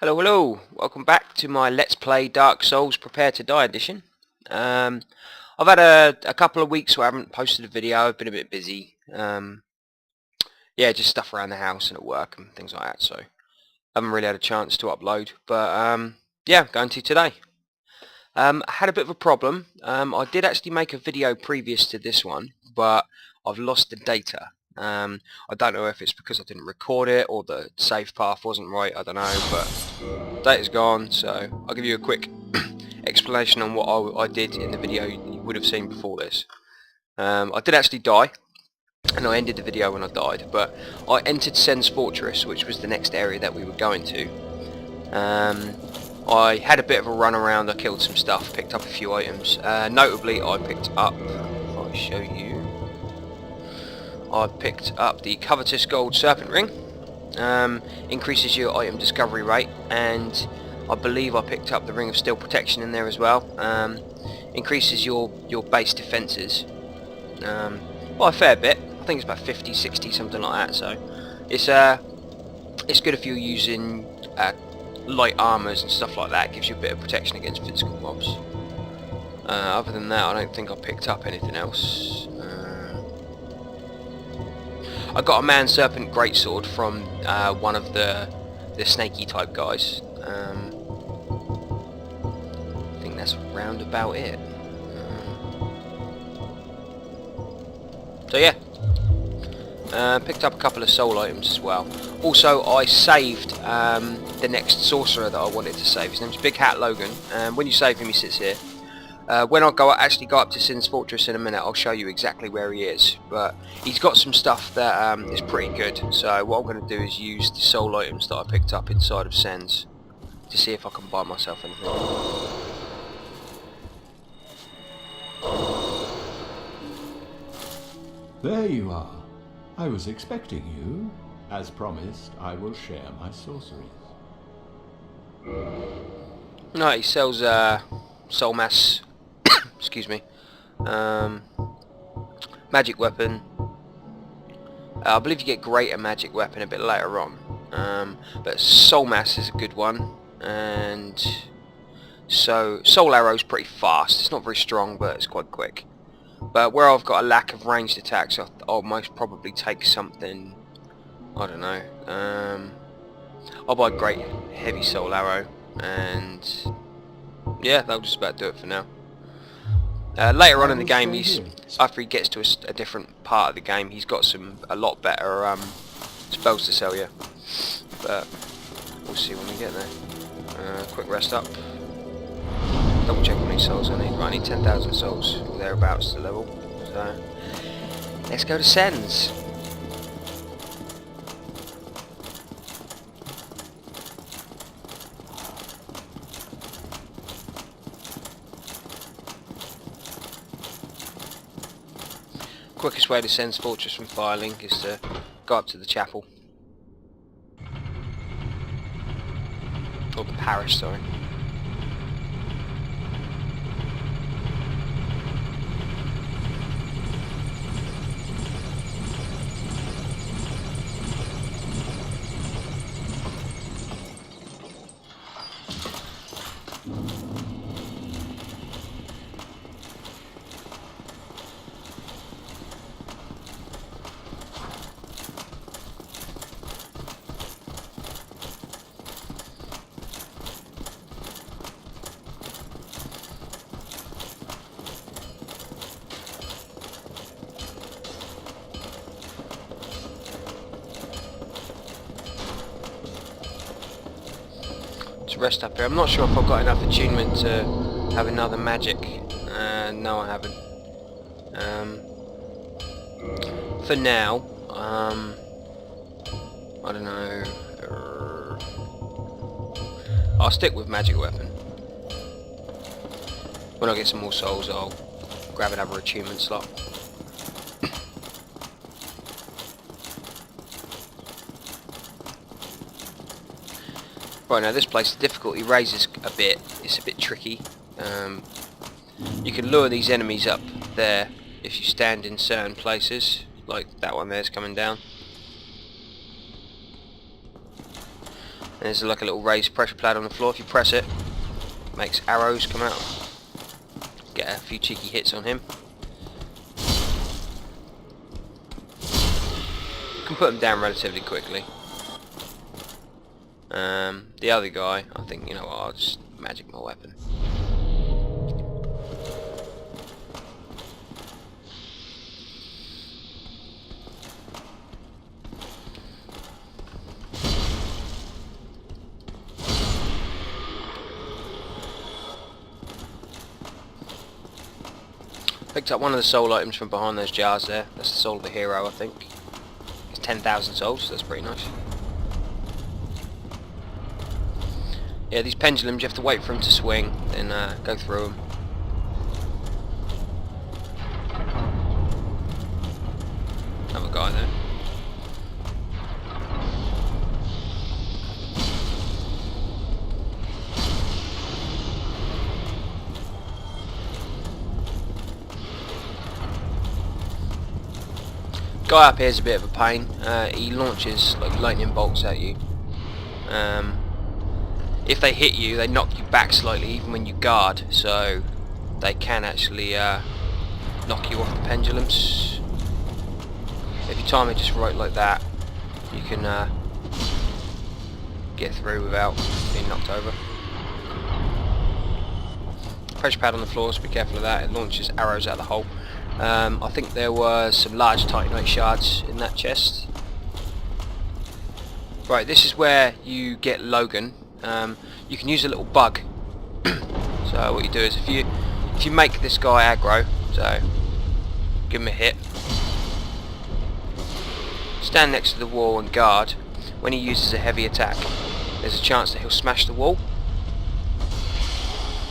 Hello, welcome back to my Let's Play Dark Souls Prepare to Die edition. I've had a couple of weeks where I haven't posted a video. I've been a bit busy. Yeah, just stuff around the house and at work and things like that, so I haven't really had a chance to upload. But yeah, going to today. I had a bit of a problem. I did actually make a video previous to this one, but I've lost the data. I don't know if it's because I didn't record it or the save path wasn't right, I don't know, but data's gone, so I'll give you a quick explanation on what I did in the video you would have seen before this. I did actually die, and I ended the video when I died, but I entered Sens Fortress, which was the next area that we were going to. I had a bit of a run around, I killed some stuff, picked up a few items. Notably, I picked up, if I show you, I picked up the covetous gold serpent ring. Increases your item discovery rate, and I believe I picked up the ring of steel protection in there as well. Increases your base defences by a fair bit. I think it's about 50, 60, something like that. So it's good if you're using light armours and stuff like that. It gives you a bit of protection against physical mobs. Other than that, I don't think I picked up anything else. I got a man serpent greatsword from one of the snaky type guys. I think that's round about it. So yeah, picked up a couple of soul items as well. Also, I saved the next sorcerer that I wanted to save. His name's Big Hat Logan. When you save him, he sits here. When I actually go up to Sens Fortress in a minute, I'll show you exactly where he is. But he's got some stuff that is pretty good. So what I'm going to do is use the soul items that I picked up inside of Sens to see if I can buy myself anything. There you are. I was expecting you. As promised, I will share my sorceries. No, he sells soul mass. Excuse me. Magic weapon. I believe you get greater magic weapon a bit later on. But soul mass is a good one, and so soul arrow's pretty fast. It's not very strong, but it's quite quick. But where I've got a lack of ranged attacks, I'll most probably take something. I don't know. I'll buy great heavy soul arrow, and yeah, that'll just about do it for now. Later on in the game, after he gets to a different part of the game, he's got a lot better spells to sell you. But we'll see when we get there. Quick rest up. Double check how many souls I need. Right, I need 10,000 souls, or thereabouts to level. So let's go to Sens. Quickest way to Sens Fortress from Firelink is to go up to the chapel. Or the parish, sorry. Rest up here. I'm not sure if I've got enough attunement to have another magic. No, I haven't. For now, I don't know. I'll stick with magic weapon. When I get some more souls, I'll grab another attunement slot. Right, now this place, the difficulty raises a bit. It's a bit tricky. You can lure these enemies up there if you stand in certain places, like that one there's coming down. And there's like a little raised pressure pad on the floor. If you press it, it makes arrows come out. Get a few cheeky hits on him. You can put him down relatively quickly. The other guy, I think, you know what, I'll just magic my weapon. Picked up one of the soul items from behind those jars there. That's the soul of a hero, I think. It's 10,000 souls, so that's pretty nice. Yeah, these pendulums, you have to wait for them to swing, then go through them. Another guy there. Guy up here is a bit of a pain. He launches like lightning bolts at you. If they hit you, they knock you back slightly even when you guard, so they can actually knock you off the pendulums. If you time it just right like that, you can get through without being knocked over. Pressure pad on the floor, so be careful of that. It launches arrows out of the hole. I think there were some large titanite shards in that chest. Right, this is where you get Logan. You can use a little bug. So what you do is if you make this guy aggro, so give him a hit, stand next to the wall and guard. When he uses a heavy attack, there's a chance that he'll smash the wall,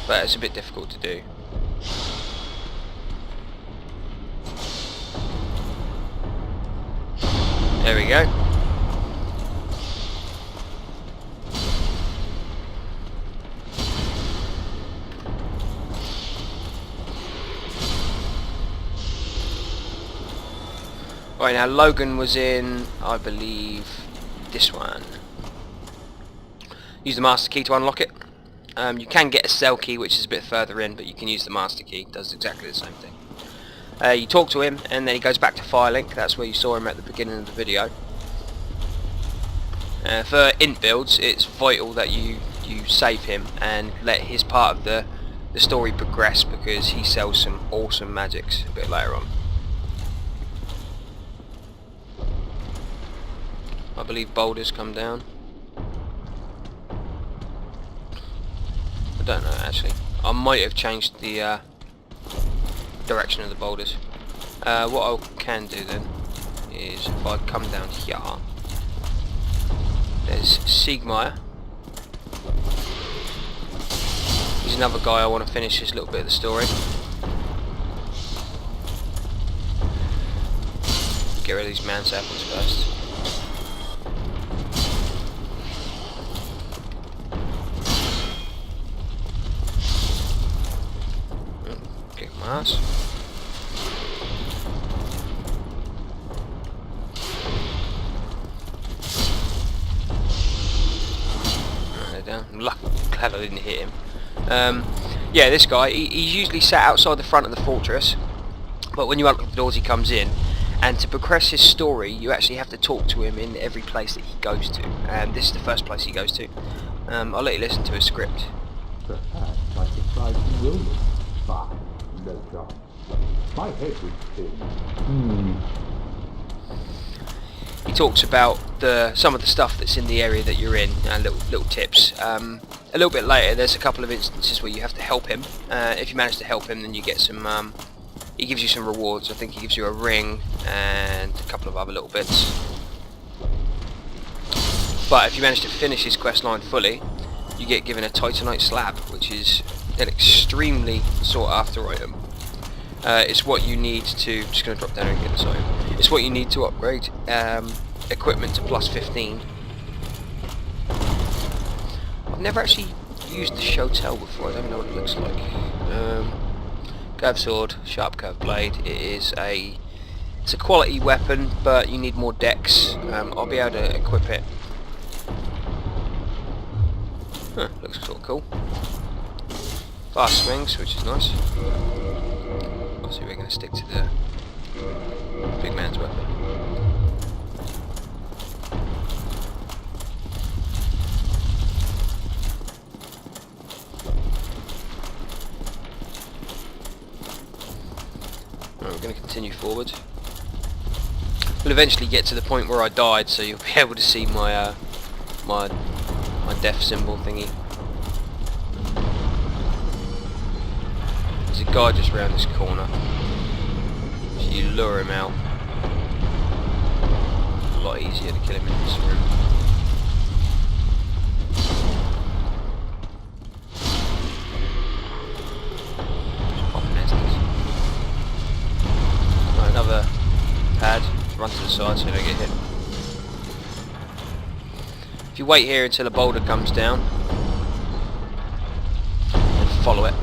but it's a bit difficult to do. There we go. Right, now Logan was in, I believe, this one. Use the master key to unlock it. You can get a cell key, which is a bit further in, but you can use the master key. It does exactly the same thing. You talk to him, and then he goes back to Firelink. That's where you saw him at the beginning of the video. For int builds, it's vital that you save him and let his part of the story progress, because he sells some awesome magics a bit later on. I believe boulders come down. I don't know actually. I might have changed the direction of the boulders. What I can do then is if I come down here, there's Siegmeyer. He's another guy I want to finish this little bit of the story. Get rid of these man saplings first. Kick my ass. Down. I'm glad I didn't hit him. Yeah, this guy, he's usually sat outside the front of the fortress, but when you unlock the doors he comes in, and to progress his story you actually have to talk to him in every place that he goes to, and this is the first place he goes to. I'll let you listen to his script. Perhaps I surprised you will. Fine, no problem. My head would spin. He talks about some of the stuff that's in the area that you're in, little tips. A little bit later there's a couple of instances where you have to help him. If you manage to help him, then you get some, he gives you some rewards. I think he gives you a ring and a couple of other little bits. But if you manage to finish his quest line fully, you get given a titanite slab, which is an extremely sought after item. It's what you need to, just going to drop down and get this item. It's what you need to upgrade equipment to plus 15. I've never actually used the Shotel before, I don't know what it looks like. Curved sword, sharp curved blade. It's a quality weapon, but you need more dex. I'll be able to equip it Huh, looks sort of cool. Fast swings, which is nice. Obviously we're going to stick to the big man's weapon. Right, we're going to continue forward. We'll eventually get to the point where I died, so you'll be able to see my my death symbol thingy. There's a guy just round this corner. So you lure him out. A lot easier to kill him in this room. Just popping nesters. Right, another pad. Run to the side so you don't get hit. If you wait here until a boulder comes down, and follow it.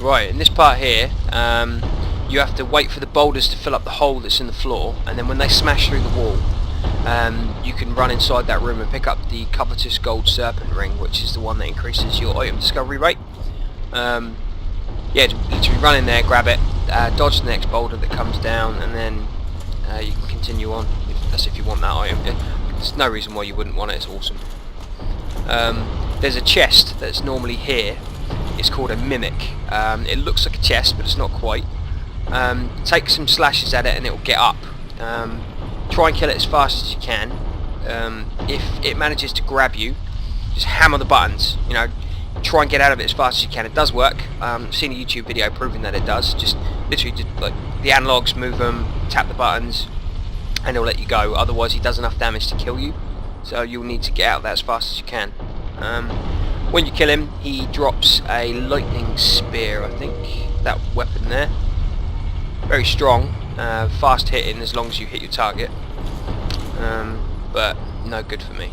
Right, in this part here, you have to wait for the boulders to fill up the hole that's in the floor, and then when they smash through the wall, you can run inside that room and pick up the covetous gold serpent ring, which is the one that increases your item discovery rate. Yeah, literally run in there, grab it, dodge the next boulder that comes down, and then you can continue on. That's if you want that item. There's no reason why you wouldn't want it. It's awesome. There's a chest that's normally here. It's called a mimic. It looks like a chest, but it's not quite. Take some slashes at it, and it will get up. Try and kill it as fast as you can. If it manages to grab you, just hammer the buttons. You know, try and get out of it as fast as you can. It does work. I've seen a YouTube video proving that it does. Just literally, like the analogs, move them, tap the buttons, and it'll let you go. Otherwise, he does enough damage to kill you. So you'll need to get out of that as fast as you can. When you kill him, he drops a lightning spear. I think that weapon there. Very strong. Fast hitting as long as you hit your target, but no good for me.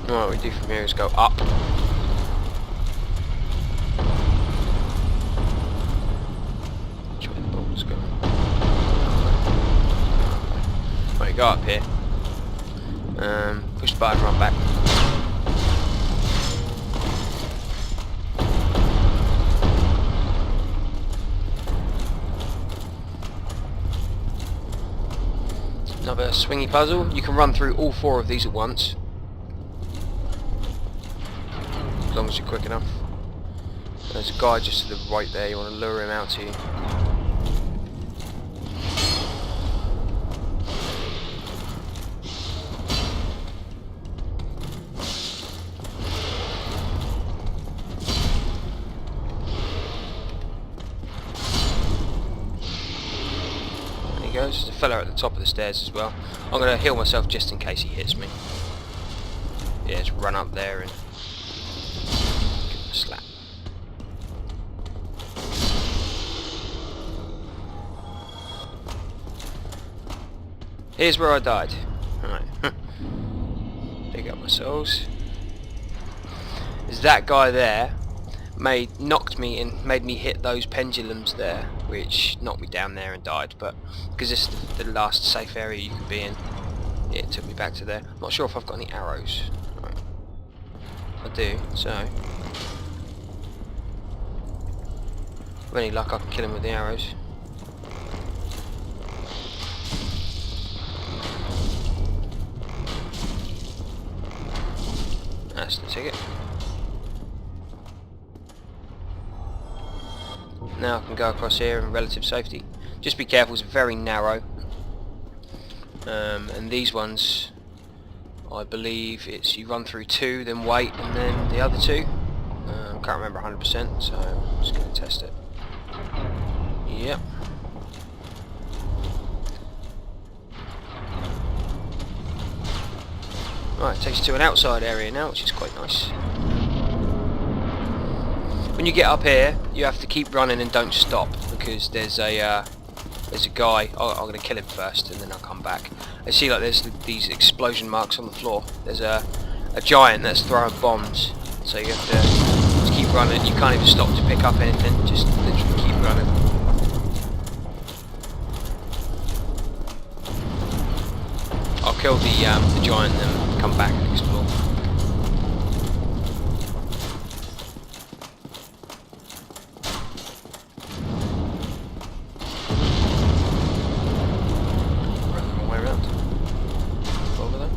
What we do from here is go up. Which way the boulder's going? Right, go up here. Push the button, run back. Another swingy puzzle. You can run through all 4 of these at once. As long as you're quick enough. There's a guy just to the right there, you want to lure him out to you. There he goes, there's a fella at the top of the stairs as well. I'm going to heal myself just in case he hits me. Yeah, just run up there and slap. Here's where I died. Alright. Pick up my souls. Is that guy there knocked me and made me hit those pendulums there, which knocked me down there and died, but because this is the last safe area you can be in, it took me back to there. I'm not sure if I've got any arrows. Right. I do, so with any luck I can kill him with the arrows. That's the ticket. Now I can go across here in relative safety. Just be careful, it's very narrow. And these ones, I believe it's you run through 2, then wait, and then the other 2. Can't remember 100%, so I'm just going to test it. Yep. Right, it takes you to an outside area now, which is quite nice. When you get up here, you have to keep running and don't stop, because there's a guy. Oh, I'm going to kill him first, and then I'll come back. I see like there's these explosion marks on the floor. There's a giant that's throwing bombs, so you have to just keep running. You can't even stop to pick up anything. Just literally keep running. I'll kill the giant and then come back and explore. Run the wrong way around. Over there.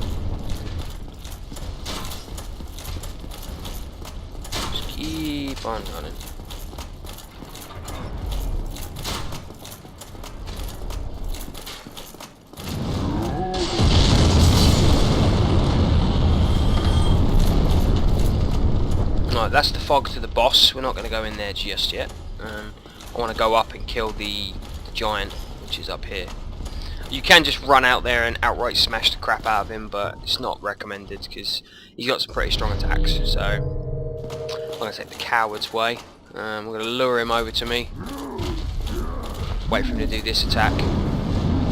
Just keep on running. Right, that's the fog to the boss. We're not going to go in there just yet. I want to go up and kill the giant, which is up here. You can just run out there and outright smash the crap out of him, but it's not recommended because he's got some pretty strong attacks. So I'm going to take the coward's way. We're going to lure him over to me. Wait for him to do this attack.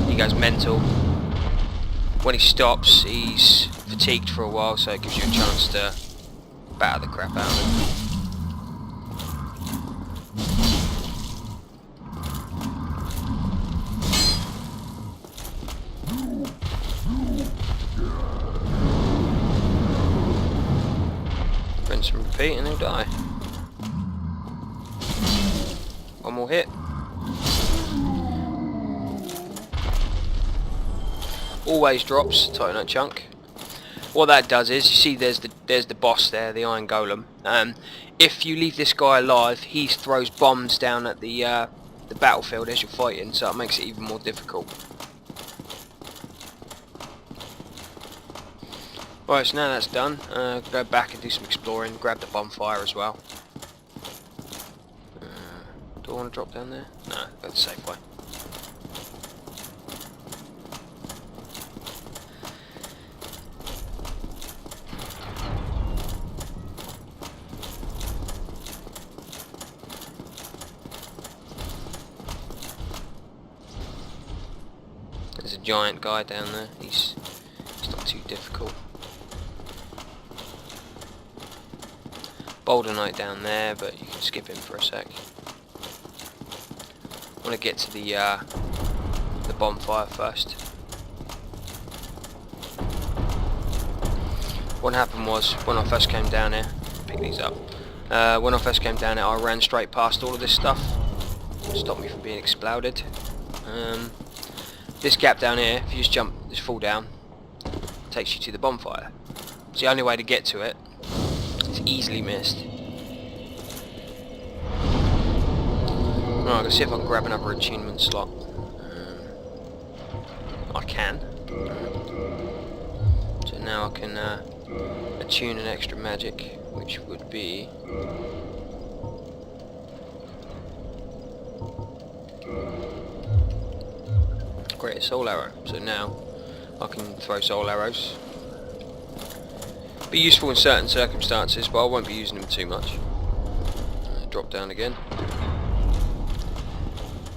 He goes mental. When he stops, he's fatigued for a while, so it gives you a chance to batter the crap out of him. Rinse and repeat and he'll die. One more hit. Always drops, Titanite chunk. What that does is, you see there's the boss there, the Iron Golem. If you leave this guy alive, he throws bombs down at the battlefield as you're fighting, so it makes it even more difficult. Right, so now that's done, go back and do some exploring, grab the bonfire as well. Do I want to drop down there? No, go the safe way. There's a giant guy down there. He's not too difficult. Boulder Knight down there, but you can skip him for a sec. I want to get to the bonfire first. What happened was, when I first came down here, pick these up. When I first came down here, I ran straight past all of this stuff. Stopped me from being exploded. This gap down here, if you just fall down, takes you to the bonfire. It's the only way to get to it. It's easily missed. Right, let's see if I can grab another attunement slot. I can. So now I can attune an extra magic, which would be Great soul arrow. So now I can throw soul arrows. Be useful in certain circumstances, but I won't be using them too much. Drop down again.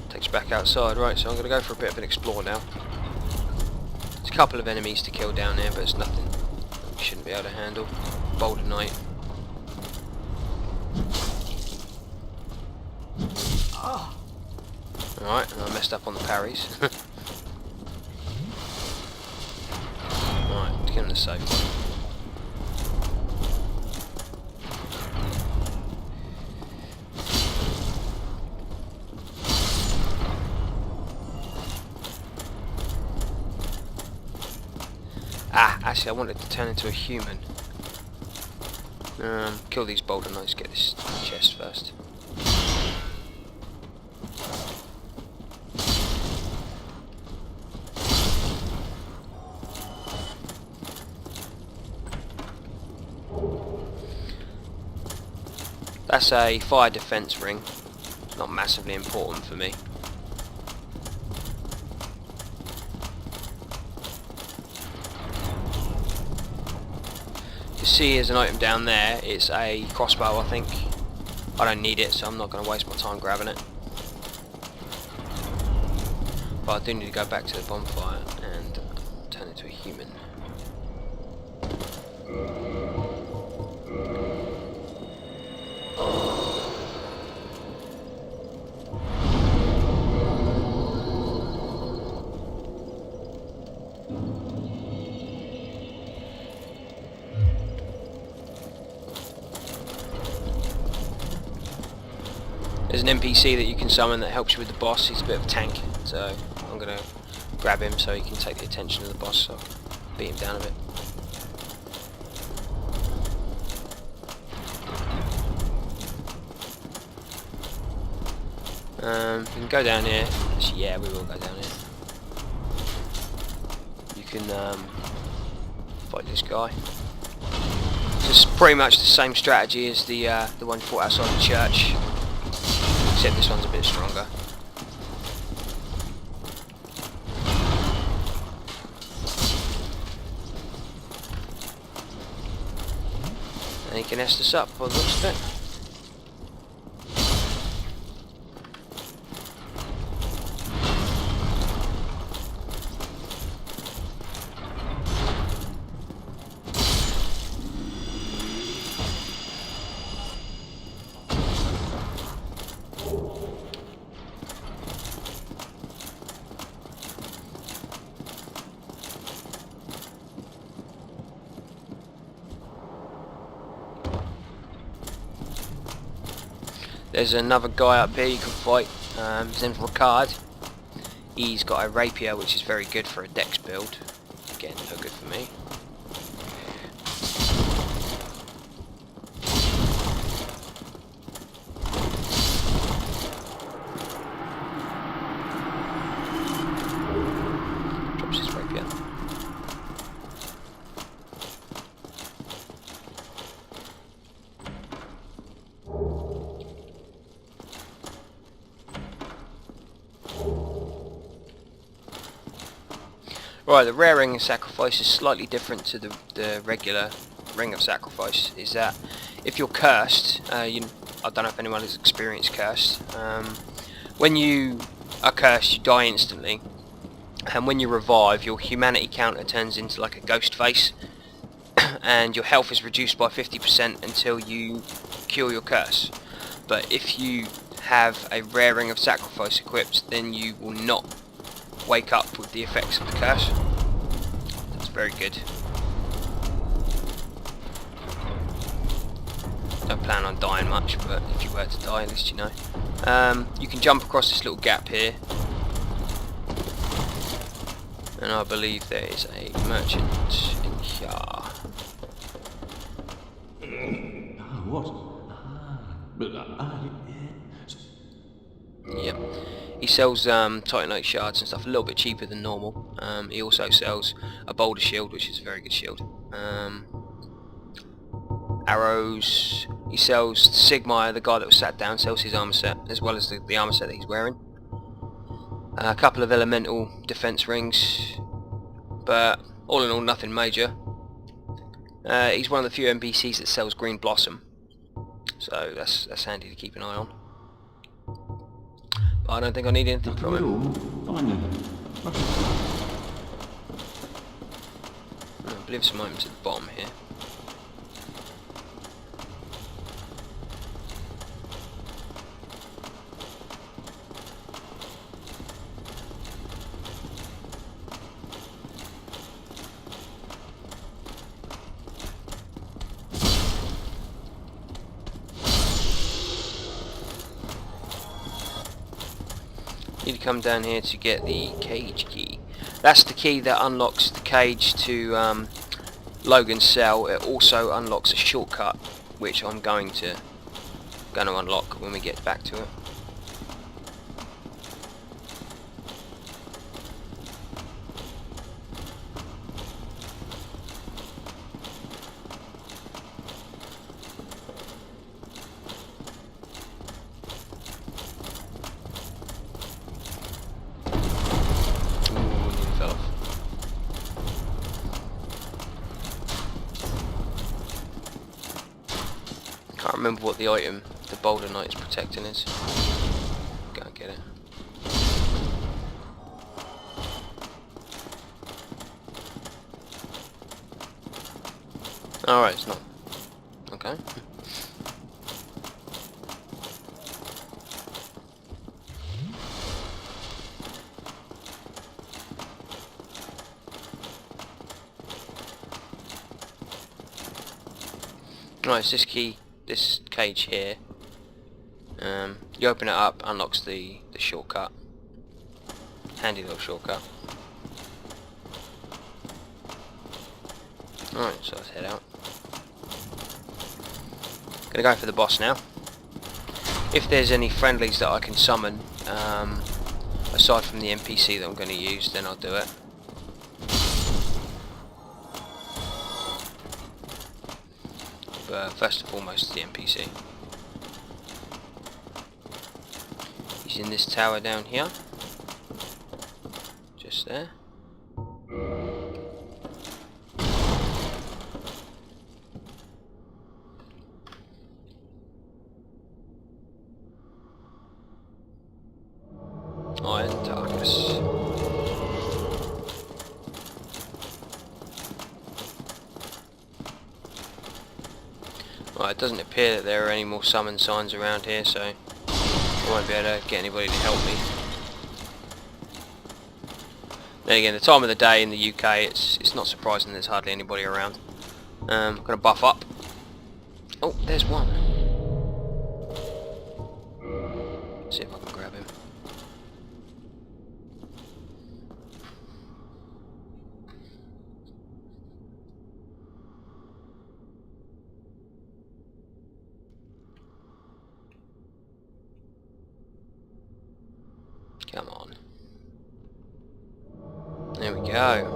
Takes you back outside. Right, so I'm going to go for a bit of an explore now. There's a couple of enemies to kill down there, but it's nothing you shouldn't be able to handle. Boulder Knight. Alright, and I messed up on the parries. Alright, let's get him the safe one. Actually I wanted to turn into a human. Kill these Boulder Knights, get this chest first. That's a fire defense ring. It's not massively important for me. see as an item down there, it's a crossbow, I think. I don't need it, so I'm not going to waste my time grabbing it. But I do need to go back to the bonfire and turn into a human. There's an NPC that you can summon that helps you with the boss. He's a bit of a tank, so I'm going to grab him so he can take the attention of the boss, so beat him down a bit. We can go down here. Actually, yeah, we will go down here. You can fight this guy. It's pretty much the same strategy as the one fought outside the church, except this one's a bit stronger. And he can S us up by the looks of it. There's another guy up here you can fight. His name's Ricard. He's got a rapier, which is very good for a dex build. Again, no good for me. Drops his rapier. Right, the rare ring of sacrifice is slightly different to the regular ring of sacrifice. Is that if you're cursed, I don't know if anyone has experienced cursed. When you are cursed, you die instantly, and when you revive, your humanity counter turns into like a ghost face, and your health is reduced by 50% until you cure your curse. But if you have a rare ring of sacrifice equipped, then you will not wake up with the effects of the curse. That's very good. Don't plan on dying much, but if you were to die, at least you know. You can jump across this little gap here, and I believe there is a merchant in here. What? Yep. He sells Titanite shards and stuff a little bit cheaper than normal. He also sells a boulder shield, which is a very good shield. Arrows. He sells Sigmire, the guy that was sat down, sells his armor set, as well as the armor set that he's wearing. A couple of elemental defense rings, but all in all, nothing major. He's one of the few NPCs that sells green blossom, so that's handy to keep an eye on. But I don't think I need anything from him. I believe some items at the bottom here. Need to come down here to get the cage key. That's the key that unlocks the cage to Logan's cell. It also unlocks a shortcut, which I'm going to unlock when we get back to it. remember what the item the Boulder Knight is protecting is. Go and get it. Alright, it's not. Okay. Right, it's this key, this cage here. You open it up, unlocks the shortcut. Handy little shortcut. Alright, so let's head out. Gonna go for the boss now. If there's any friendlies that I can summon, aside from the NPC that I'm going to use, then I'll do it. But first and foremost, the NPC. He's in this tower down here. Just there. Iron Darkness. Right, it doesn't appear that there are any more summon signs around here, so I won't be able to get anybody to help me. Then again, the time of the day in the UK, it's not surprising there's hardly anybody around. I'm gonna buff up. Oh, there's one. Let's see if I can grab him. Come on. There we go.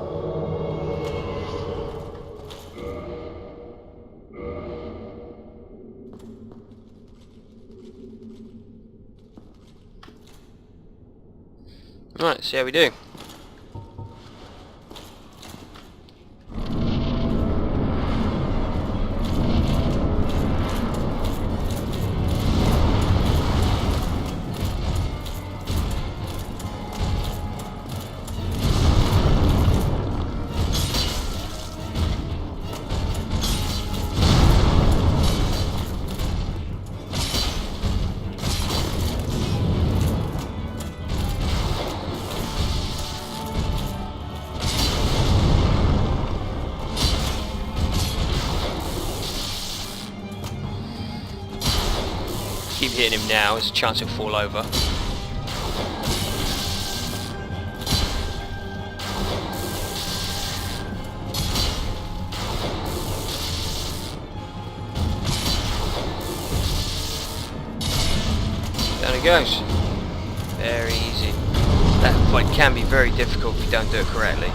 Right, let's see how we do. Keep hitting him now, there's a chance he'll fall over. Down he goes. Very easy. That fight can be very difficult if you don't do it correctly.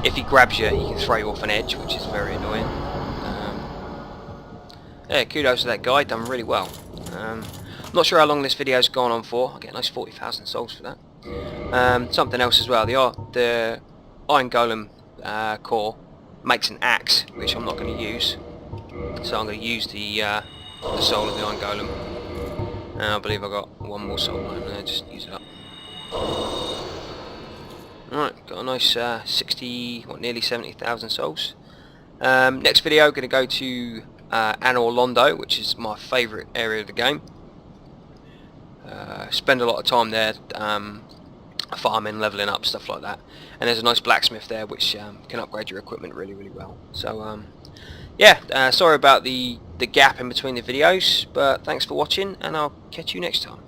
If he grabs you, he can throw you off an edge, which is very annoying. Yeah, kudos to that guy, done really well. Not sure how long this video's gone on for. I get a nice 40,000 souls for that. Something else as well, the Iron Golem core makes an axe, which I'm not going to use. So I'm going to use the soul of the Iron Golem. I believe I got one more soul line there, just use it up. Alright, got a nice 60, what, nearly 70,000 souls. Next video, going to go to Anor Londo, which is my favourite area of the game. Spend a lot of time there farming, levelling up, stuff like that. And there's a nice blacksmith there which can upgrade your equipment really, really well. So yeah, sorry about the gap in between the videos, but thanks for watching and I'll catch you next time.